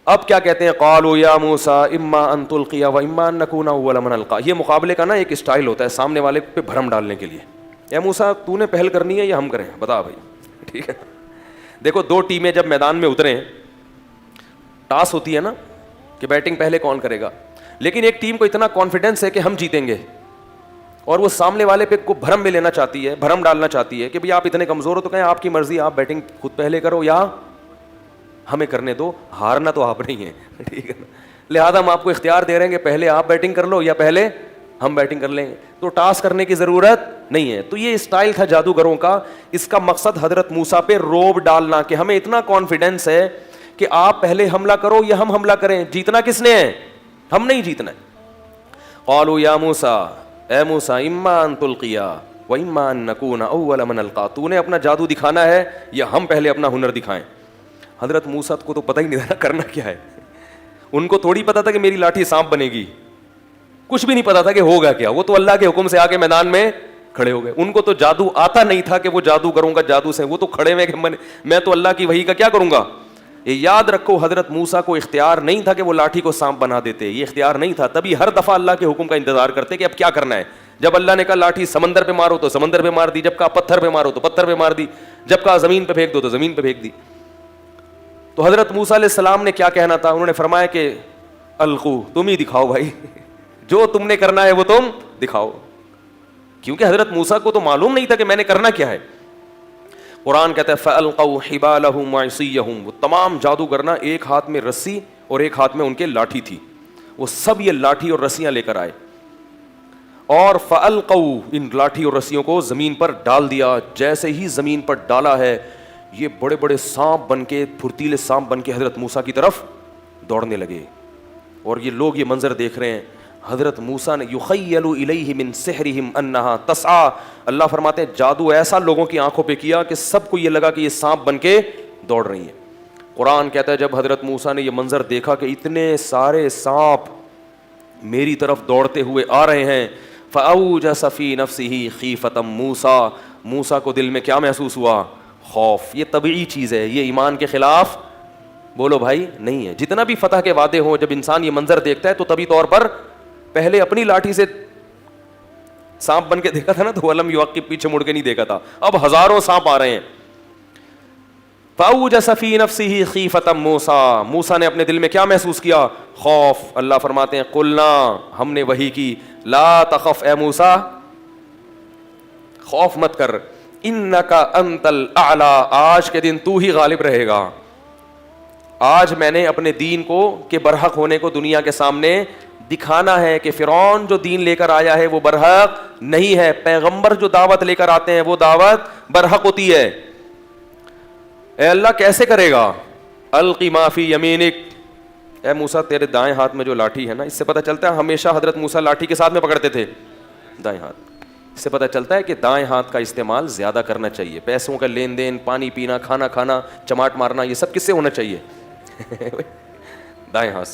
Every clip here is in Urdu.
اب کیا کہتے ہیں؟ قالوا یا موسیٰ اما ان تلقی و اما ان نکون اول من القی. یہ مقابلے کا نا ایک اسٹائل ہوتا ہے سامنے والے پہ بھرم ڈالنے کے لیے. اے موسیٰ تو نے پہل کرنی ہے یا ہم کریں؟ بتا بھائی. ٹھیک ہے. دیکھو دو ٹیمیں جب میدان میں اتریں, ٹاس ہوتی ہے نا کہ بیٹنگ پہلے کون کرے گا, لیکن ایک ٹیم کو اتنا کانفیڈنس ہے کہ ہم جیتیں گے, اور وہ سامنے والے پہ کو بھرم میں لینا چاہتی ہے, بھرم ڈالنا چاہتی ہے کہ بھئی آپ اتنے کمزور ہو تو کہیں آپ کی مرضی, آپ بیٹنگ خود پہلے کرو یا ہمیں کرنے دو, ہارنا تو آپ نہیں ہے. ٹھیک ہے نا, لہٰذا ہم آپ کو اختیار دے رہے ہیں کہ پہلے آپ بیٹنگ کر لو یا پہلے ہم بیٹنگ کر لیں گے, تو ٹاس کرنے کی ضرورت نہیں ہے. تو یہ اسٹائل تھا جادوگروں کا. اس کا مقصد حضرت موسیٰ پہ روب ڈالنا کہ ہمیں اتنا کانفیڈنس ہے کہ آپ پہلے حملہ کرو یا ہم حملہ کریں, جیتنا کس نے ہے؟ ہم نہیں جیتنا ہے. قالوا یا موسیٰ, اے موسیٰ اما ان تلقی و اما ان نکون اول من القی. تو نے اپنا جادو دکھانا ہے یا ہم پہلے اپنا ہنر دکھائیں. حضرت موسیٰ کو تو پتہ ہی نہیں تھا کرنا کیا ہے. ان کو تھوڑی پتا تھا کہ میری لاٹھی سانپ بنے گی, کچھ بھی نہیں پتا تھا کہ ہوگا کیا. وہ تو اللہ کے حکم سے آ کے میدان میں کھڑے ہو گئے. ان کو تو جادو آتا نہیں تھا کہ وہ جادوگروں کا جادو سے, وہ تو کھڑے ہوئے کہ میں تو اللہ کی وحی کا کیا کروں گا. یہ یاد رکھو, حضرت موسیٰ کو اختیار نہیں تھا کہ وہ لاٹھی کو سانپ بنا دیتے, یہ اختیار نہیں تھا. تبھی ہر دفعہ اللہ کے حکم کا انتظار کرتے کہ اب کیا کرنا ہے. جب اللہ نے کہا لاٹھی سمندر پہ مارو تو سمندر پہ مار دی, جب کہا پتھر پہ مارو تو پتھر پہ مار دی, جب کہا زمین پہ پھینک دو تو زمین پہ پھینک دی. تو حضرت موسیٰ علیہ السلام نے کیا کہنا تھا؟ انہوں نے فرمایا کہ القو, تم ہی دکھاؤ بھائی, جو تم نے کرنا ہے وہ تم دکھاؤ. کیونکہ حضرت موسیٰ کو تو معلوم نہیں تھا کہ میں نے کرنا کیا ہے. قرآن کہتا ہے فَأَلْقَوْا حِبَالَهُمْ وَعِصِيَّهُمْ, وہ تمام جادوگر نا ایک ہاتھ میں رسی اور ایک ہاتھ میں ان کے لاٹھی تھی, وہ سب یہ لاٹھی اور رسیاں لے کر آئے, اور فَأَلْقَوْا, ان لاٹھی اور رسیوں کو زمین پر ڈال دیا. جیسے ہی زمین پر ڈالا ہے, یہ بڑے بڑے سانپ بن کے, پھرتیلے سانپ بن کے حضرت موسیٰ کی طرف دوڑنے لگے. اور یہ لوگ یہ منظر دیکھ رہے ہیں. حضرت موسیٰ نے یخیل الیہ من سحرہم انہا تسعی, اللہ فرماتے ہیں جادو ایسا لوگوں کی آنکھوں پہ کیا کہ سب کو یہ لگا کہ یہ سانپ بن کے دوڑ رہی ہیں. قرآن کہتا ہے جب حضرت موسیٰ نے یہ منظر دیکھا کہ اتنے سارے سانپ میری طرف دوڑتے ہوئے آ رہے ہیں, فاوجس فی نفسہ خیفۃ موسیٰ, موسیٰ کو دل میں کیا محسوس ہوا؟ خوف. یہ طبیعی چیز ہے, یہ ایمان کے خلاف بولو بھائی نہیں ہے. جتنا بھی فتح کے وعدے ہوں, جب انسان یہ منظر دیکھتا ہے تو طبی طور پر پہلے اپنی لاٹھی سے سانپ بن کے دیکھا تھا نا, تو علم یعقب پیچھے مڑ کے نہیں دیکھا تھا. اب ہزاروں سانپ آ رہے ہیں. فاوجس فی نفسہ خیفۃ موسیٰ, موسیٰ نے اپنے دل میں کیا محسوس کیا؟ خوف. اللہ فرماتے ہیں قلنا, ہم نے وحی کی, لا تخف اے موسیٰ, خوف مت کر, انک انت الاعلی, آج کے دن تو ہی غالب رہے گا. آج میں نے اپنے دین کو کہ برحق ہونے کو دنیا کے سامنے دکھانا ہے کہ فرعون جو دین لے کر آیا ہے وہ برحق نہیں ہے. پیغمبر جو دعوت لے کر آتے ہیں وہ دعوت برحق ہوتی ہے. اے اللہ کیسے کرے گا؟ القی ما فی یمینک, اے موسیٰ تیرے دائیں ہاتھ میں جو لاٹھی ہے نا, اس سے پتہ چلتا ہے ہمیشہ حضرت موسیٰ لاٹھی کے ساتھ میں پکڑتے تھے دائیں ہاتھ. اس سے پتہ چلتا ہے کہ دائیں ہاتھ کا استعمال زیادہ کرنا چاہیے. پیسوں کا لین دین, پانی پینا, کھانا کھانا, چماٹ مارنا, یہ سب کس سے ہونا چاہیے؟ دائیں ہاتھ.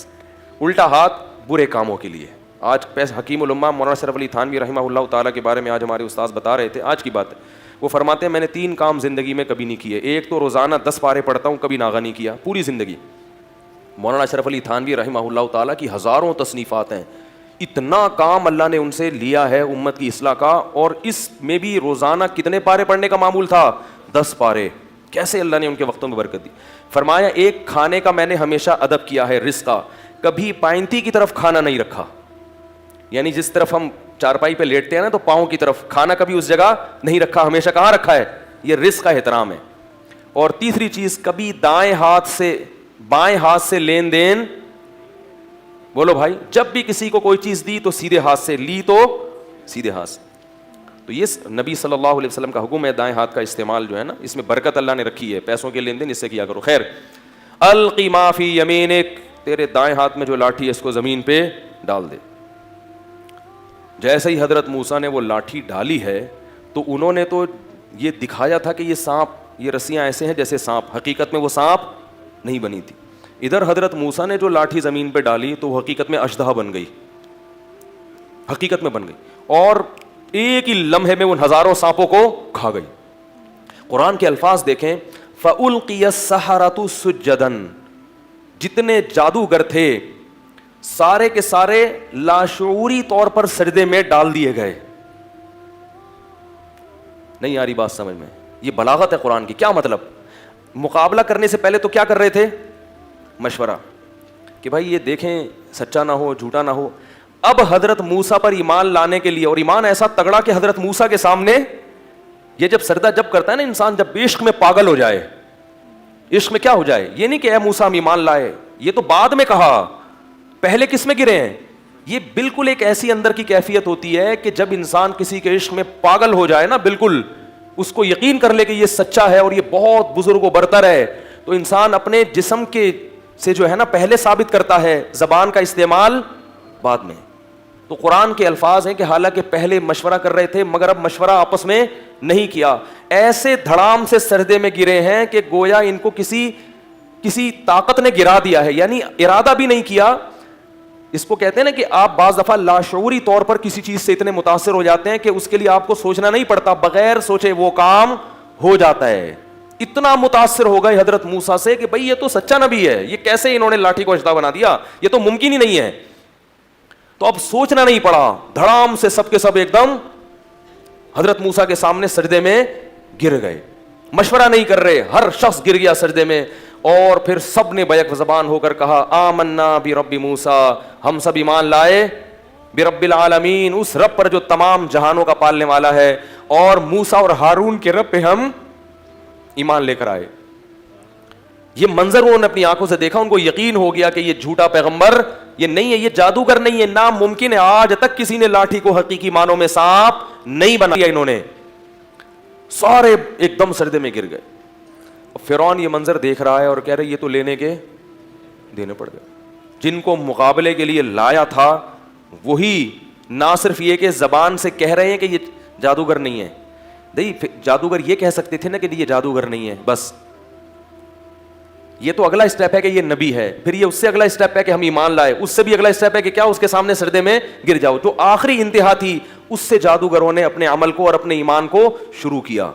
الٹا ہاتھ برے کاموں کے لیے. آج حکیم الامہ مولانا اشرف علی تھانوی رحمہ اللہ تعالیٰ کے بارے میں آج ہمارے استاذ بتا رہے تھے, آج کی بات ہے. وہ فرماتے ہیں میں نے 3 کام زندگی میں کبھی نہیں کیے. ایک تو روزانہ 10 پارے پڑھتا ہوں, کبھی ناغہ نہیں کیا پوری زندگی. مولانا اشرف علی تھانوی رحمہ اللہ تعالیٰ کی ہزاروں تصنیفات ہیں, اتنا کام اللہ نے ان سے لیا ہے امت کی اصلاح کا, اور اس میں بھی روزانہ کتنے پارے پڑھنے کا معمول تھا؟ 10 پارے. کیسے اللہ نے ان کے وقتوں میں برکت دی. فرمایا ایک کھانے کا میں نے ہمیشہ ادب کیا ہے, رزق کا, کبھی پائنتی کی طرف کھانا نہیں رکھا. یعنی جس طرف ہم چارپائی پہ لیٹتے ہیں نا, تو پاؤں کی طرف کھانا کبھی اس جگہ نہیں رکھا, ہمیشہ کہاں رکھا ہے؟ یہ رزق کا احترام ہے. اور تیسری چیز, کبھی دائیں ہاتھ سے بائیں ہاتھ سے لین دین, بولو بھائی, جب بھی کسی کو کوئی چیز دی تو سیدھے ہاتھ سے لی, تو سیدھے ہاتھ سے. تو یہ نبی صلی اللہ علیہ وسلم کا حکم ہے, دائیں ہاتھ کا استعمال جو ہے نا, اس میں برکت اللہ نے رکھی ہے, پیسوں کے لین دین اس سے کیا کرو. خیر, القی ما فی یمینک, تیرے دائیں ہاتھ میں جو لاٹھی ہے اس کو زمین پہ ڈال دے. جیسے ہی حضرت موسیٰ نے وہ لاٹھی ڈالی ہے تو انہوں نے تو یہ دکھایا تھا کہ یہ سانپ, یہ رسیاں ایسے ہیں جیسے سانپ, حقیقت میں وہ سانپ نہیں بنی تھی. ادھر حضرت موسیٰ نے جو لاٹھی زمین پہ ڈالی تو وہ حقیقت میں اژدہا بن گئی, حقیقت میں بن گئی, اور ایک ہی لمحے میں ان ہزاروں سانپوں کو کھا گئی. قرآن کے الفاظ دیکھیں, فَأُلْقِيَ السَّحَرَةُ سُجَّدًا, جتنے جادوگر تھے سارے کے سارے لاشعوری طور پر سجدے میں ڈال دیے گئے. نہیں آ رہی بات سمجھ میں؟ یہ بلاغت ہے قرآن کی. کیا مطلب؟ مقابلہ کرنے سے پہلے تو کیا کر رہے تھے؟ مشورہ کہ بھائی یہ دیکھیں سچا نہ ہو جھوٹا نہ ہو. اب حضرت موسیٰ پر ایمان لانے کے لیے, اور ایمان ایسا تگڑا کہ حضرت موسیٰ کے سامنے یہ جب سجدہ جب کرتا ہے نا انسان, جب عشق میں پاگل ہو جائے, عشق میں کیا ہو جائے, یہ نہیں کہ اے موسیٰ ہم ایمان لائے, یہ تو بعد میں کہا, پہلے کس میں گرے ہیں. یہ بالکل ایک ایسی اندر کی کیفیت ہوتی ہے کہ جب انسان کسی کے عشق میں پاگل ہو جائے نا, بالکل اس کو یقین کر لے کہ یہ سچا ہے اور یہ بہت بزرگ و برتر ہے, تو انسان اپنے جسم کے سے جو ہے نا پہلے ثابت کرتا ہے, زبان کا استعمال بعد میں. تو قرآن کے الفاظ ہیں کہ حالانکہ پہلے مشورہ کر رہے تھے مگر اب مشورہ آپس میں نہیں کیا, ایسے دھڑام سے سجدے میں گرے ہیں کہ گویا ان کو کسی طاقت نے گرا دیا ہے, یعنی ارادہ بھی نہیں کیا. اس کو کہتے ہیں نا کہ آپ بعض دفعہ لاشعوری طور پر کسی چیز سے اتنے متاثر ہو جاتے ہیں کہ اس کے لیے آپ کو سوچنا نہیں پڑتا, بغیر سوچے وہ کام ہو جاتا ہے. اتنا متاثر ہو گئے حضرت موسیٰ سے کہ بھئی یہ تو سچا نبی ہے, یہ کیسے انہوں نے لاٹھی کو اژدہا بنا دیا, یہ تو ممکن ہی نہیں ہے. تو اب سوچنا نہیں پڑا, دھڑام سے سب کے سب ایک دم حضرت موسیٰ کے سامنے سجدے میں گر گئے. مشورہ نہیں کر رہے, ہر شخص گر گیا سجدے میں, اور پھر سب نے بیک زبان ہو کر کہا آمنا برب موسیٰ, ہم سب ایمان لائے برب العالمین, اس رب پر جو تمام جہانوں کا پالنے والا ہے, اور موسیٰ اور ہارون کے رب پہ ہم ایمان لے کر آئے. یہ منظر انہوں نے اپنی آنکھوں سے دیکھا, ان کو یقین ہو گیا کہ یہ جھوٹا پیغمبر یہ نہیں ہے, یہ جادوگر نہیں ہے, ناممکن ہے. آج تک کسی نے لاٹھی کو حقیقی معنوں میں سانپ نہیں بنایا. انہوں نے سارے ایک دم سجدے میں گر گئے. فرعون یہ منظر دیکھ رہا ہے اور کہہ رہے یہ تو لینے کے دینے پڑ گئے. جن کو مقابلے کے لیے لایا تھا وہی نہ صرف یہ کہ زبان سے کہہ رہے ہیں کہ یہ جادوگر نہیں ہے, نہیں جادوگر یہ کہہ سکتے تھے نا کہ یہ جادوگر نہیں ہے بس, یہ تو اگلا اسٹیپ ہے کہ یہ نبی ہے, پھر یہ اس سے اگلا اسٹیپ ہے کہ ہم ایمان لائے, اس سے بھی اگلا اسٹیپ ہے کہ کیا اس کے سامنے سجدے میں گر جاؤ. جو آخری انتہا تھی اس سے جادوگروں نے اپنے عمل کو اور اپنے ایمان کو شروع کیا.